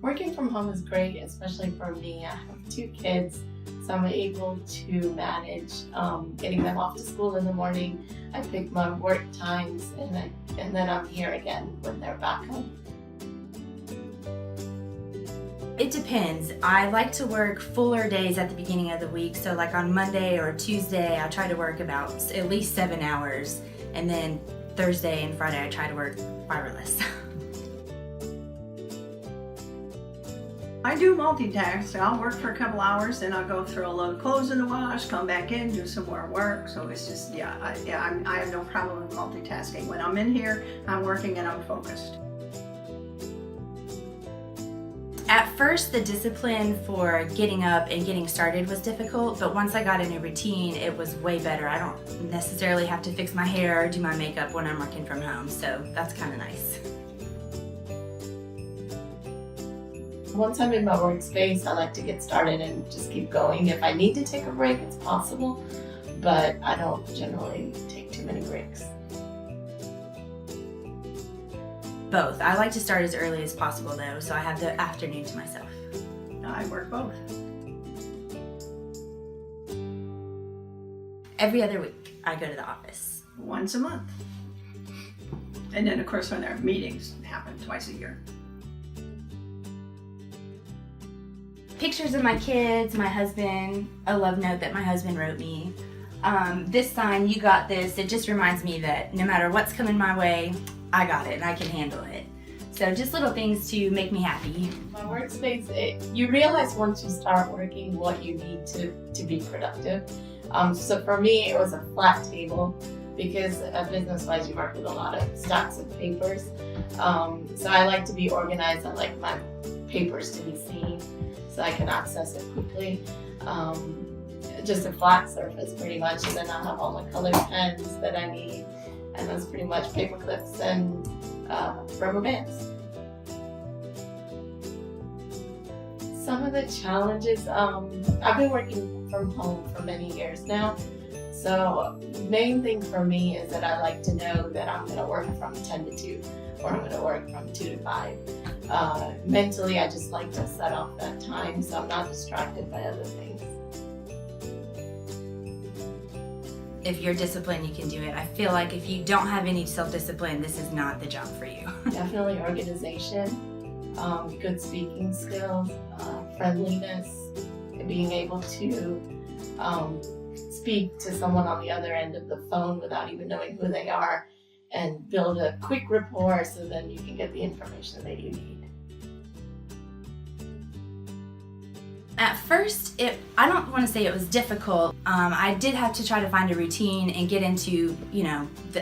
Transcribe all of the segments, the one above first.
Working from home is great, especially for me. I have 2 kids, so I'm able to manage getting them off to school in the morning. I pick my work times, and then I'm here again when they're back home. It depends. I like to work fuller days at the beginning of the week. So like on Monday or Tuesday, I try to work about at least 7 hours. And then Thursday and Friday, I try to work 5 or less. I do multitask. I'll work for a couple hours, then I'll go throw a load of clothes in the wash, come back in, do some more work. So it's just, I have no problem with multitasking. When I'm in here, I'm working and I'm focused. At first, the discipline for getting up and getting started was difficult, but once I got in a routine, it was way better. I don't necessarily have to fix my hair or do my makeup when I'm working from home, so that's kind of nice. Once I'm in my workspace, I like to get started and just keep going. If I need to take a break, it's possible, but I don't generally take too many breaks. Both. I like to start as early as possible though, so I have the afternoon to myself. I work both. Every other week, I go to the office. Once a month. And then of course when our meetings happen twice a year. Pictures of my kids, my husband, a love note that my husband wrote me. This sign, you got this, it just reminds me that no matter what's coming my way, I got it and I can handle it. So just little things to make me happy. My workspace, you realize once you start working what you need to be productive. So for me, it was a flat table because business-wise, you work with a lot of stacks of papers. So I like to be organized. I like my papers to be seen so I can access it quickly. Just a flat surface pretty much, and then I have all my colored pens that I need, and that's pretty much paper clips and rubber bands. Some of the challenges, I've been working from home for many years now, so main thing for me is that I like to know that I'm going to work from 10 to 2 or I'm going to work from 2 to 5. Mentally, I just like to set off that time so I'm not distracted by other things. If you're disciplined, you can do it. I feel like if you don't have any self-discipline, this is not the job for you. Definitely organization, good speaking skills, friendliness, being able to speak to someone on the other end of the phone without even knowing who they are, and build a quick rapport so then you can get the information that you need. At first, I don't want to say it was difficult. I did have to try to find a routine and get into,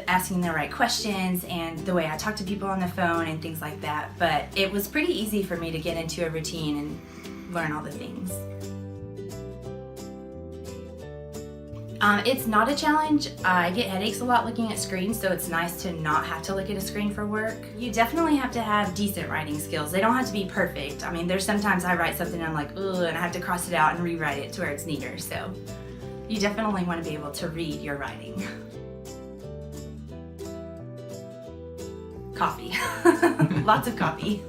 asking the right questions and the way I talk to people on the phone and things like that. But it was pretty easy for me to get into a routine and learn all the things. It's not a challenge. I get headaches a lot looking at screens, so it's nice to not have to look at a screen for work. You definitely have to have decent writing skills. They don't have to be perfect. I mean, there's sometimes I write something and I'm like, ugh, and I have to cross it out and rewrite it to where it's neater. So you definitely want to be able to read your writing. Coffee. Lots of coffee.